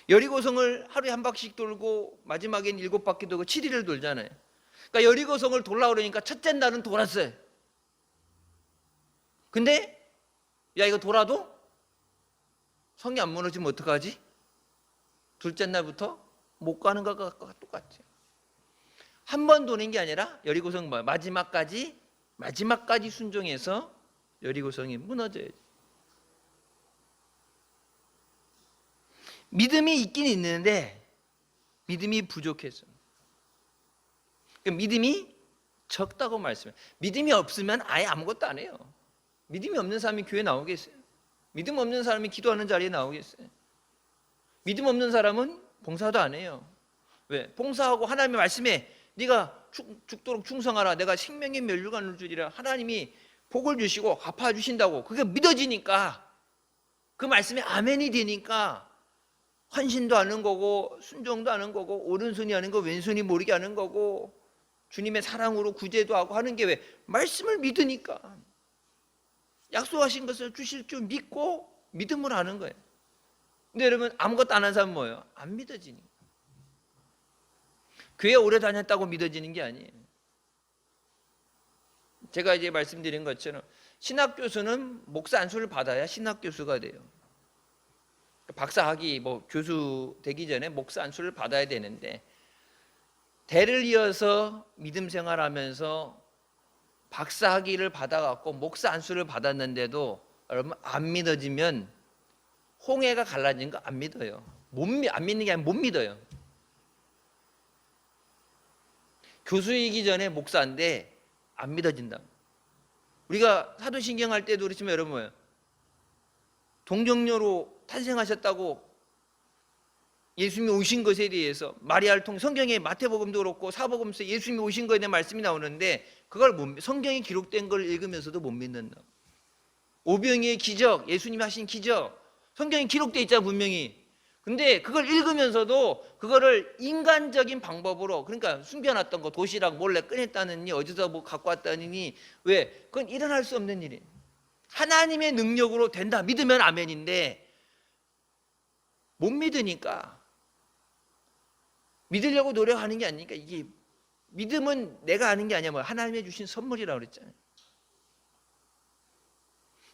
여리고성을 하루에 한 바퀴씩 돌고 마지막엔 7바퀴 돌고 7일을 돌잖아요. 그러니까 여리고성을 돌라 그러니까 첫째 날은 돌았어요. 근데 야, 이거 돌아도 성이 안 무너지면 어떡하지? 둘째 날부터 못 가는 것과 똑같죠. 한 번 도는 게 아니라 여리고성 마지막까지 순종해서 여리고성이 무너져야지. 믿음이 있긴 있는데 믿음이 부족해서, 믿음이 적다고 말씀해요. 믿음이 없으면 아예 아무것도 안 해요. 믿음이 없는 사람이 교회 나오겠어요? 믿음 없는 사람이 기도하는 자리에 나오겠어요? 믿음 없는 사람은 봉사도 안 해요. 왜? 봉사하고 하나님의 말씀에 네가 죽도록 충성하라, 내가 생명의 멸류관을 주리라, 하나님이 복을 주시고 갚아주신다고 그게 믿어지니까, 그 말씀에 아멘이 되니까 헌신도 하는 거고 순종도 하는 거고 오른손이 하는 거 왼손이 모르게 하는 거고 주님의 사랑으로 구제도 하고 하는 게 왜? 말씀을 믿으니까. 약속하신 것을 주실 줄 믿고 믿음으로 하는 거예요. 근데 여러분 아무것도 안 한 사람은 뭐예요? 안 믿어지는 거예요. 교회 오래 다녔다고 믿어지는 게 아니에요. 제가 이제 말씀드린 것처럼 신학 교수는 목사 안수를 받아야 신학 교수가 돼요. 박사학위 교수 되기 전에 목사 안수를 받아야 되는데 대를 이어서 믿음 생활하면서 박사학위를 받아갖고 목사 안수를 받았는데도 여러분 안 믿어지면 홍해가 갈라진 거 안 믿어요. 안 믿는 게 아니라 못 믿어요. 교수이기 전에 목사인데 안 믿어진다. 우리가 사도신경 할 때도 그렇지만 여러분 뭐예요? 동정녀로 탄생하셨다고 예수님이 오신 것에 대해서 마리아를 통해 성경에 마태복음도 그렇고 사복음서 예수님이 오신 것에 대한 말씀이 나오는데 그걸 성경에 기록된 걸 읽으면서도 못 믿는다. 오병이의 기적, 예수님이 하신 기적 성경에 기록되어 있잖아 분명히. 근데 그걸 읽으면서도 그거를 인간적인 방법으로 그러니까 숨겨놨던 거 도시락 몰래 꺼냈다느니 어디서 갖고 왔다느니 왜? 그건 일어날 수 없는 일이에요. 하나님의 능력으로 된다 믿으면 아멘인데 못 믿으니까 믿으려고 노력하는 게 아니니까 이게 믿음은 내가 아는 게 아니야 하나님이 주신 선물이라고 그랬잖아요.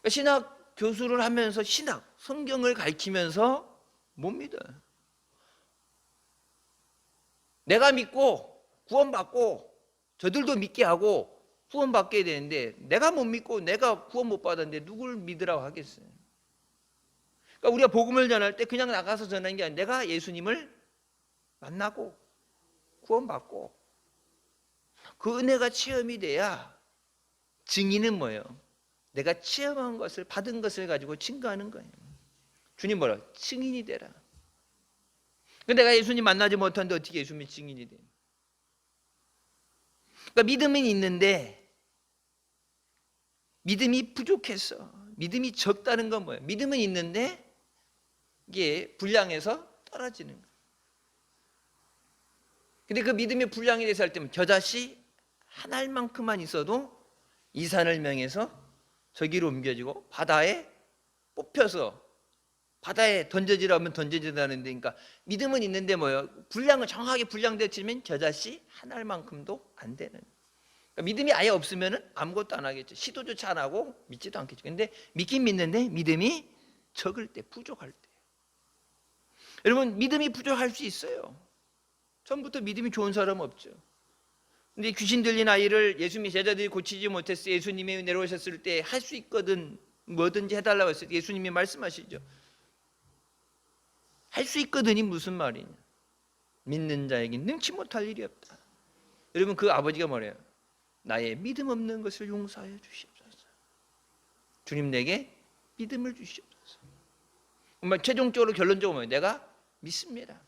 그러니까 신학 교수를 하면서 성경을 가르치면서 못 믿어요. 내가 믿고 구원받고 저들도 믿게 하고 구원받게 되는데 내가 못 믿고 내가 구원 못 받았는데 누굴 믿으라고 하겠어요. 그러니까 우리가 복음을 전할 때 그냥 나가서 전하는 게 아니라 내가 예수님을 만나고 구원받고 그 은혜가 체험이 돼야 증인은 뭐예요? 내가 체험한 것을 받은 것을 가지고 증거하는 거예요. 주님 뭐라? 증인이 되라. 근데 내가 예수님 만나지 못하는데 어떻게 예수님이 증인이 돼? 그러니까 믿음은 있는데 믿음이 부족해서 믿음이 적다는 건 뭐예요? 믿음은 있는데 이게 불량해서 떨어지는 거예요. 근데 그 믿음이 불량이 돼서 할 때면 겨자씨 한 알만큼만 있어도 이 산을 명해서 저기로 옮겨지고 바다에 뽑혀서 바다에 던져지라면 던져진다는데 그러니까 믿음은 있는데 뭐예요? 분량은 정확하게 분량되어지면 겨자씨 한 알만큼도 안 되는. 그러니까 믿음이 아예 없으면 아무것도 안 하겠죠. 시도조차 안 하고 믿지도 않겠죠. 근데 믿긴 믿는데 믿음이 적을 때, 부족할 때. 여러분 믿음이 부족할 수 있어요. 처음부터 믿음이 좋은 사람은 없죠. 근데 귀신 들린 아이를 예수님이 제자들이 고치지 못했어요. 예수님이 내려오셨을 때 할 수 있거든 뭐든지 해달라고 했어요. 예수님이 말씀하시죠. 할 수 있거든이 무슨 말이냐? 믿는 자에게 능치 못할 일이 없다. 여러분 그 아버지가 뭐래요? 나의 믿음 없는 것을 용서하여 주시옵소서. 주님 내게 믿음을 주시옵소서. 정말 최종적으로 결론적으로 뭐예요? 내가 믿습니다.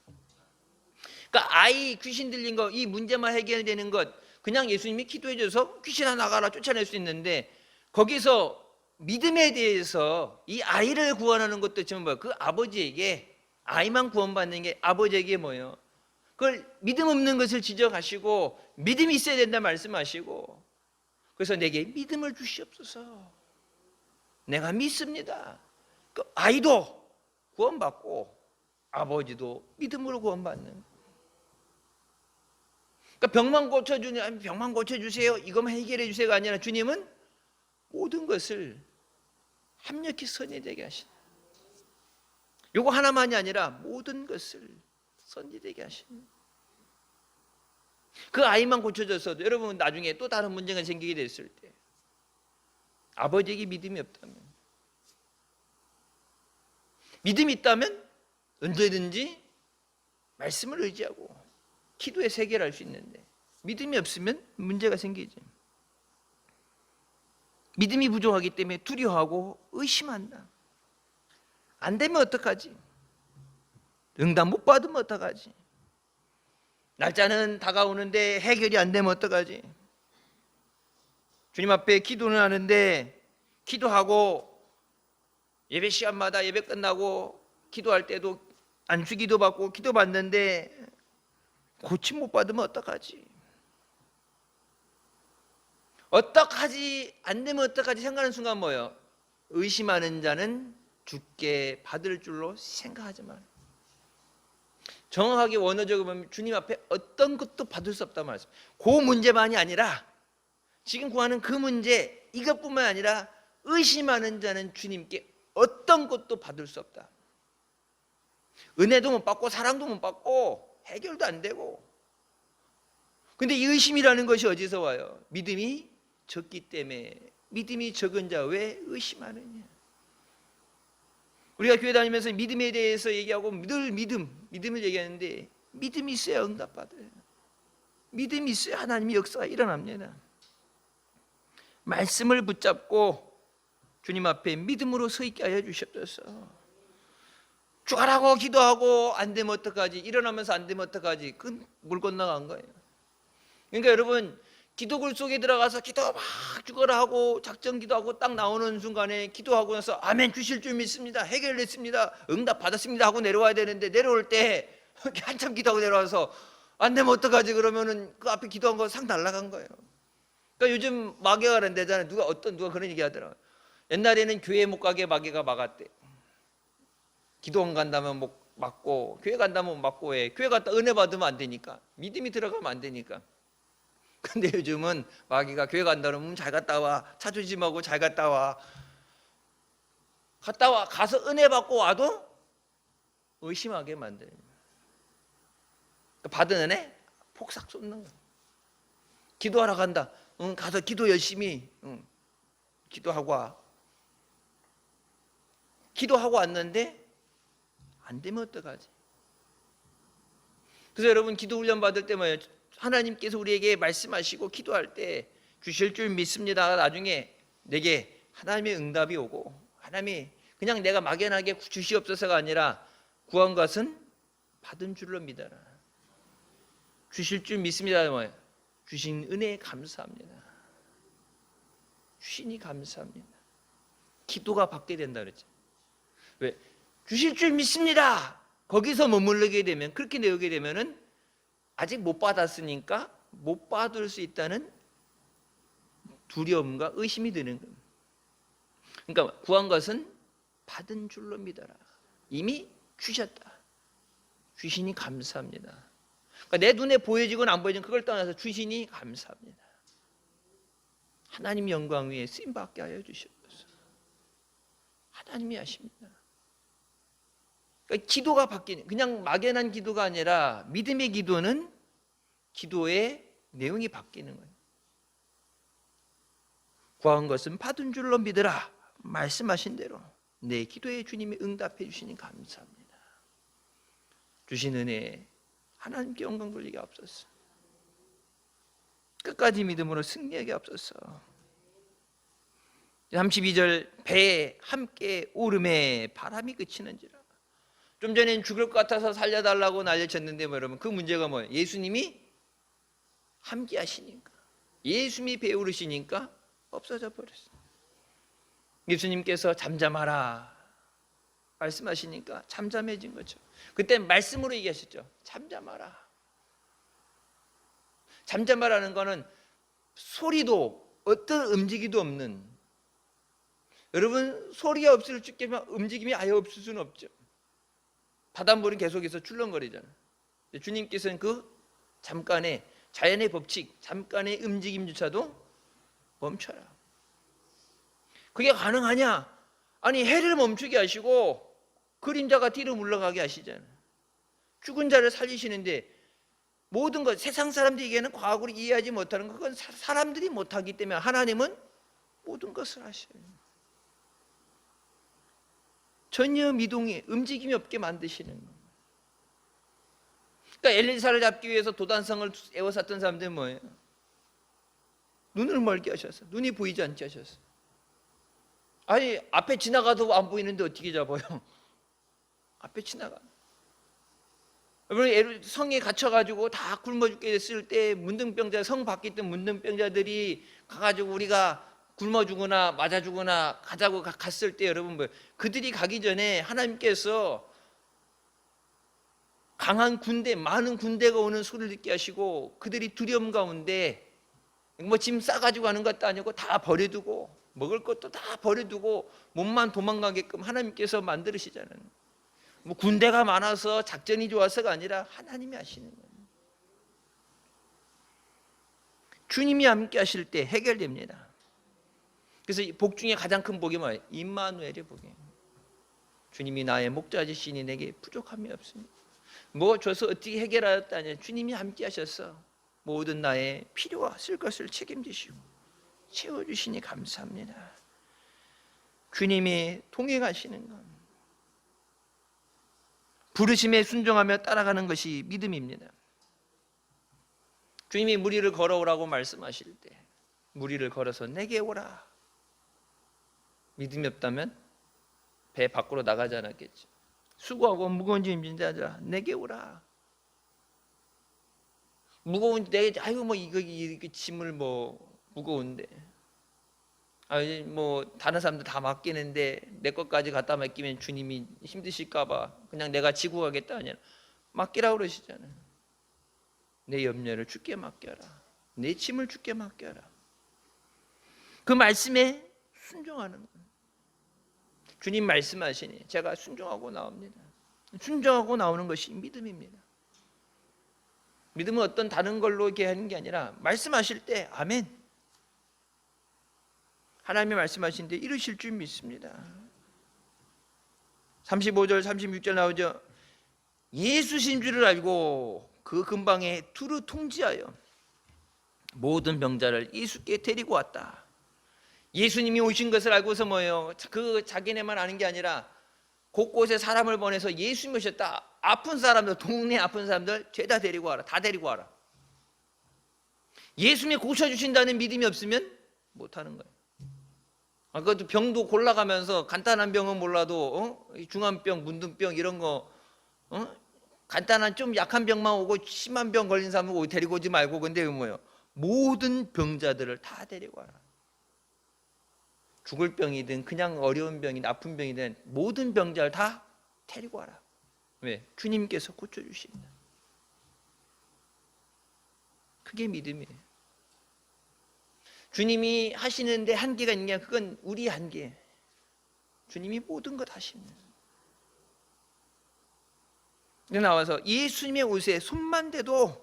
그러니까 아이 귀신 들린 거 이 문제만 해결되는 것 그냥 예수님이 기도해 줘서 귀신아 나가라 쫓아낼 수 있는데 거기서 믿음에 대해서 이 아이를 구원하는 것도 지금 뭐예요? 그 아버지에게 아이만 구원받는 게 아버지에게 뭐예요? 그걸 믿음 없는 것을 지적하시고 믿음이 있어야 된다 말씀하시고 그래서 내게 믿음을 주시옵소서. 내가 믿습니다. 그 아이도 구원받고 아버지도 믿음으로 구원받는. 그러니까 병만 고쳐주세요. 이것만 해결해 주세요가 아니라 주님은 모든 것을 합력히 선이 되게 하신다. 요거 하나만이 아니라 모든 것을 선이 되게 하신다. 그 아이만 고쳐져서도 여러분 나중에 또 다른 문제가 생기게 됐을 때 아버지에게 믿음이 없다면 믿음이 있다면 언제든지 말씀을 의지하고 기도에서 해결할 수 있는데 믿음이 없으면 문제가 생기죠. 믿음이 부족하기 때문에 두려워하고 의심한다. 안 되면 어떡하지? 응답 못 받으면 어떡하지? 날짜는 다가오는데 해결이 안 되면 어떡하지? 주님 앞에 기도는 하는데 기도하고 예배 시간마다 예배 끝나고 기도할 때도 안수 기도 받고 기도 받는데 고침 못 받으면 어떡하지? 어떡하지? 안 되면 어떡하지? 생각하는 순간 뭐예요? 의심하는 자는 죽게 받을 줄로 생각하지 마라. 정확하게 원어적으로 보면 주님 앞에 어떤 것도 받을 수 없단 말이죠. 그 문제만이 아니라 지금 구하는 그 문제 이것뿐만 아니라 의심하는 자는 주님께 어떤 것도 받을 수 없다. 은혜도 못 받고 사랑도 못 받고 해결도 안 되고. 근데 이 의심이라는 것이 어디서 와요? 믿음이 적기 때문에. 믿음이 적은 자 왜 의심하느냐? 우리가 교회 다니면서 믿음에 대해서 얘기하고 늘 믿음을 얘기하는데 믿음이 있어야 응답받아요. 믿음이 있어야 하나님의 역사가 일어납니다. 말씀을 붙잡고 주님 앞에 믿음으로 서 있게 하여 주셨어요. 죽어라고 기도하고 안 되면 어떡하지? 일어나면서 안 되면 어떡하지? 그건 물 건너간 거예요. 그러니까 여러분 기도굴 속에 들어가서 기도 막 죽어라 하고 작정 기도하고 딱 나오는 순간에 기도하고 나서 아멘 주실 줄 믿습니다. 해결됐습니다. 응답 받았습니다 하고 내려와야 되는데 내려올 때 한참 기도하고 내려와서 안 되면 어떡하지? 그러면은 그 앞에 기도한 거 상 날라간 거예요. 그러니까 요즘 마귀가 그런대잖아요. 누가 그런 얘기 하더라고요. 옛날에는 교회 못 가게 마귀가 막았대. 기도 안 간다면 못 막고 교회 간다면 못 막고 해. 교회 갔다 은혜 받으면 안 되니까. 믿음이 들어가면 안 되니까. 근데 요즘은 마귀가 교회 간다 그러면 잘 갔다 와. 자존심하고 잘 갔다 와. 가서 은혜 받고 와도 의심하게 만드는 거예요. 받은 은혜 폭삭 쏟는 거예요. 기도하러 간다. 응, 가서 기도 열심히 기도하고 와. 기도하고 왔는데 안 되면 어떡하지? 그래서 여러분 기도 훈련 받을 때 뭐예요? 하나님께서 우리에게 말씀하시고 기도할 때 주실 줄 믿습니다. 나중에 내게 하나님의 응답이 오고 하나님이 그냥 내가 막연하게 주시옵소서가 아니라 구한 것은 받은 줄로 믿어라. 주실 줄 믿습니다. 뭐예요? 주신 은혜에 감사합니다. 주시니 감사합니다. 기도가 받게 된다 그랬죠. 왜? 주실 줄 믿습니다. 거기서 머무르게 되면 그렇게 내오게 되면은 아직 못 받았으니까 못 받을 수 있다는 두려움과 의심이 드는 겁니다. 그러니까 구한 것은 받은 줄로 믿어라. 이미 주셨다. 주시니 감사합니다. 그러니까 내 눈에 보여지건 안 보여지건 그걸 떠나서 주시니 감사합니다. 하나님 영광 위에 쓰임받게 하여 주시옵소서. 하나님이 하십니다. 그러니까 기도가 바뀌는 그냥 막연한 기도가 아니라 믿음의 기도는 기도의 내용이 바뀌는 거예요. 구한 것은 받은 줄로 믿으라. 말씀하신 대로 내 기도에 주님이 응답해 주시니 감사합니다. 주신 은혜 하나님께 영광 돌리게 없었어. 끝까지 믿음으로 승리하게 없었어. 32절 배에 함께 오름에 바람이 그치는지라. 좀 전엔 죽을 것 같아서 살려달라고 난리쳤는데 뭐 여러분 그 문제가 뭐예요? 예수님이 함께 하시니까 예수님이 배에 오르시니까 없어져 버렸어요. 예수님께서 잠잠하라 말씀하시니까 잠잠해진 거죠. 그때 말씀으로 얘기하셨죠. 잠잠하라. 잠잠하라는 거는 소리도 어떤 움직이도 없는, 여러분 소리가 없을 적에만 움직임이 아예 없을 수는 없죠. 바닷물은 계속해서 출렁거리잖아요. 주님께서는 그 잠깐의 자연의 법칙, 잠깐의 움직임조차도 멈춰라. 그게 가능하냐? 아니 해를 멈추게 하시고 그림자가 뒤로 물러가게 하시잖아요. 죽은 자를 살리시는데 모든 것, 세상 사람들에게는 과학으로 이해하지 못하는 것, 그건 사람들이 못하기 때문에 하나님은 모든 것을 하셔요. 전혀 미동이, 움직임이 없게 만드시는 거예요. 그러니까 엘리사를 잡기 위해서 도단성을 에워쌌던 사람들은 뭐예요? 눈을 멀게 하셨어. 눈이 보이지 않게 하셨어. 아니 앞에 지나가도 안 보이는데 어떻게 잡아요? 앞에 지나가. 여러분 성에 갇혀가지고 다 굶어 죽게 됐을 때 문둥병자, 성 밖에 있던 문둥병자들이 가가지고 우리가 굶어 죽거나 맞아 죽거나 가자고 갔을 때 여러분 뭐 그들이 가기 전에 하나님께서 강한 군대, 많은 군대가 오는 소리를 듣게 하시고 그들이 두려움 가운데 뭐 짐 싸가지고 가는 것도 아니고 다 버려두고 먹을 것도 다 버려두고 몸만 도망가게끔 하나님께서 만들으시잖아요. 뭐 군대가 많아서 작전이 좋아서가 아니라 하나님이 하시는 거예요. 주님이 함께 하실 때 해결됩니다. 그래서 복 중에 가장 큰 복이 뭐예요? 임마누엘의 복이에요. 주님이 나의 목자지시니 내게 부족함이 없습니다. 뭐 줘서 어떻게 해결하였다 아니야. 주님이 함께 하셔서 모든 나의 필요와 쓸 것을 책임지시고 채워주시니 감사합니다. 주님이 동행하시는 것, 부르심에 순종하며 따라가는 것이 믿음입니다. 주님이 무리를 걸어오라고 말씀하실 때 무리를 걸어서 내게 오라. 믿음이 없다면 배 밖으로 나가지 않았겠죠. 수고하고 무거운 짐 진 자들아 내게 오라. 무거운 내 아이고 뭐 이거 짐을 뭐 무거운데 뭐 다른 사람들 다 맡기는데 내 것까지 갖다 맡기면 주님이 힘드실까봐 그냥 내가 지고 가겠다 아니야. 맡기라고 그러시잖아요. 내 염려를 주께 맡겨라. 내 짐을 주께 맡겨라. 그 말씀에 순종하는 거예요. 주님 말씀하시니 제가 순종하고 나옵니다. 순종하고 나오는 것이 믿음입니다. 믿음은 어떤 다른 걸로 이렇게 하는 게 아니라 말씀하실 때 아멘. 하나님이 말씀하시는데 이루실 줄 믿습니다. 35절 36절 나오죠. 예수신 줄을 알고 그 근방에 두루 통지하여 모든 병자를 예수께 데리고 왔다. 예수님이 오신 것을 알고서 뭐예요? 그 자기네만 아는 게 아니라 곳곳에 사람을 보내서 예수님이 오셨다. 아픈 사람들, 동네 아픈 사람들 죄다 데리고 와라. 다 데리고 와라. 예수님이 고쳐주신다는 믿음이 없으면 못하는 거예요. 그것도 병도 골라가면서 간단한 병은 몰라도 중환병, 문둥병 이런 거 간단한 좀 약한 병만 오고 심한 병 걸린 사람을 데리고 오지 말고 근데 뭐예요? 모든 병자들을 다 데리고 와라. 죽을 병이든 그냥 어려운 병이든 아픈 병이든 모든 병자를 다 데리고 와라. 왜? 주님께서 고쳐주십니다. 그게 믿음이에요. 주님이 하시는데 한계가 있는 게 그건 우리 한계. 주님이 모든 것 하십니다. 나와서 예수님의 옷에 손만 대도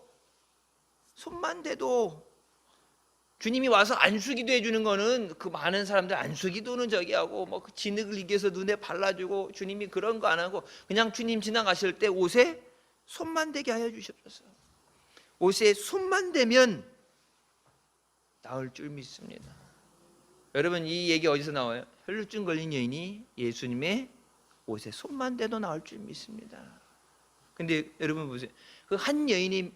주님이 와서 안수기도 해주는 거는 그 많은 사람들 안수기도는 저기 하고 뭐 그 진흙을 이겨서 눈에 발라주고 주님이 그런 거 안 하고 그냥 주님 지나가실 때 옷에 손만 대게 하여 주셨어요. 옷에 손만 대면 나을 줄 믿습니다. 여러분 이 얘기 어디서 나와요? 혈루증 걸린 여인이 예수님의 옷에 손만 대도 나을 줄 믿습니다. 근데 여러분 보세요. 그 한 여인의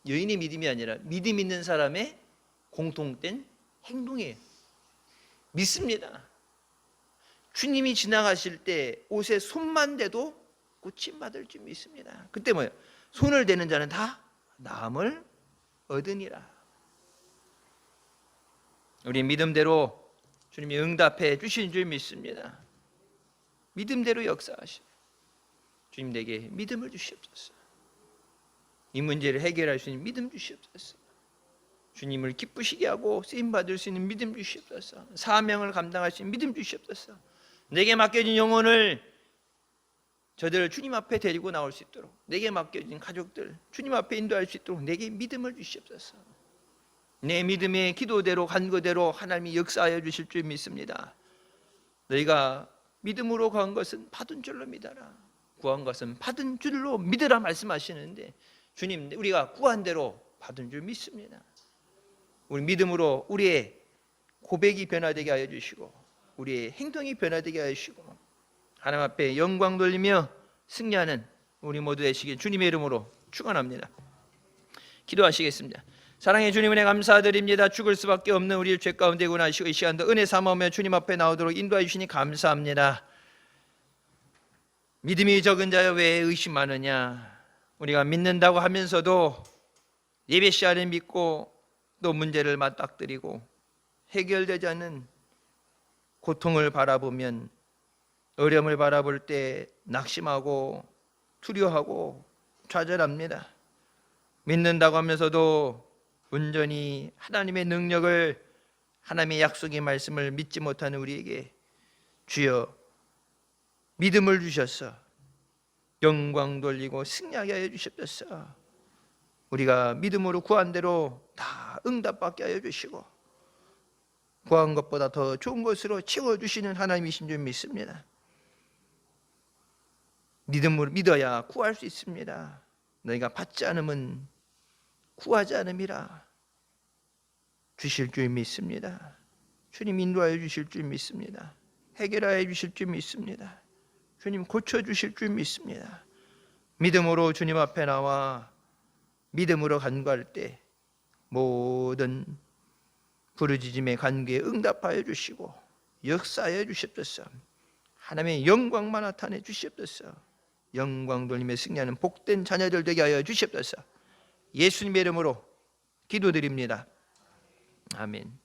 믿음이 아니라 믿음 있는 사람의 공통된 행동이에요. 믿습니다. 주님이 지나가실 때 옷에 손만 대도 고침받을 줄 믿습니다. 그때 뭐예요? 손을 대는 자는 다 나음을 얻으니라. 우리 믿음대로 주님이 응답해 주신 줄 믿습니다. 믿음대로 역사하시고 주님 내게 믿음을 주시옵소서. 이 문제를 해결할 수 있는 믿음 주시옵소서. 주님을 기쁘시게 하고 쓰임받을 수 있는 믿음 주시옵소서. 사명을 감당할 수 있는 믿음 주시옵소서. 내게 맡겨진 영혼을 저들을 주님 앞에 데리고 나올 수 있도록 내게 맡겨진 가족들 주님 앞에 인도할 수 있도록 내게 믿음을 주시옵소서. 내 믿음의 기도대로 간구대로 하나님이 역사하여 주실 줄 믿습니다. 너희가 믿음으로 구한 것은 받은 줄로 믿어라. 구한 것은 받은 줄로 믿으라 말씀하시는데 주님 우리가 구한 대로 받은 줄 믿습니다. 우리 믿음으로 우리의 고백이 변화되게 하여 주시고 우리의 행동이 변화되게 하여 주시고 하나님 앞에 영광 돌리며 승리하는 우리 모두 되시길 주님의 이름으로 축원합니다. 기도하시겠습니다. 사랑의 주님 은혜 감사드립니다. 죽을 수밖에 없는 우리를 죄 가운데 구원하시고 이 시간도 은혜 삼아오며 주님 앞에 나오도록 인도해 주시니 감사합니다. 믿음이 적은 자여 왜 의심하느냐. 우리가 믿는다고 하면서도 예배 시간에 믿고 또 문제를 맞닥뜨리고 해결되지 않는 고통을 바라보면 어려움을 바라볼 때 낙심하고 두려워하고 좌절합니다. 믿는다고 하면서도 온전히 하나님의 능력을 하나님의 약속의 말씀을 믿지 못하는 우리에게 주여 믿음을 주셔서 영광 돌리고 승리하게 하여 주십소서. 우리가 믿음으로 구한 대로 다 응답받게 하여 주시고 구한 것보다 더 좋은 것으로 채워주시는 하나님이신 줄 믿습니다. 믿음으로 믿어야 구할 수 있습니다. 너희가 받지 않으면 구하지 않음이라. 주실 줄 믿습니다. 주님 인도하여 주실 줄 믿습니다. 해결하여 주실 줄 믿습니다. 주님 고쳐주실 줄 믿습니다. 믿음으로 주님 앞에 나와 믿음으로 간구할 때 모든 부르짖음의 간구에 응답하여 주시고 역사하여 주십소서. 하나님의 영광만 나타내 주십소서. 영광 돌림에 승리하는 복된 자녀들 되게 하여 주십소서. 예수님의 이름으로 기도드립니다. 아멘.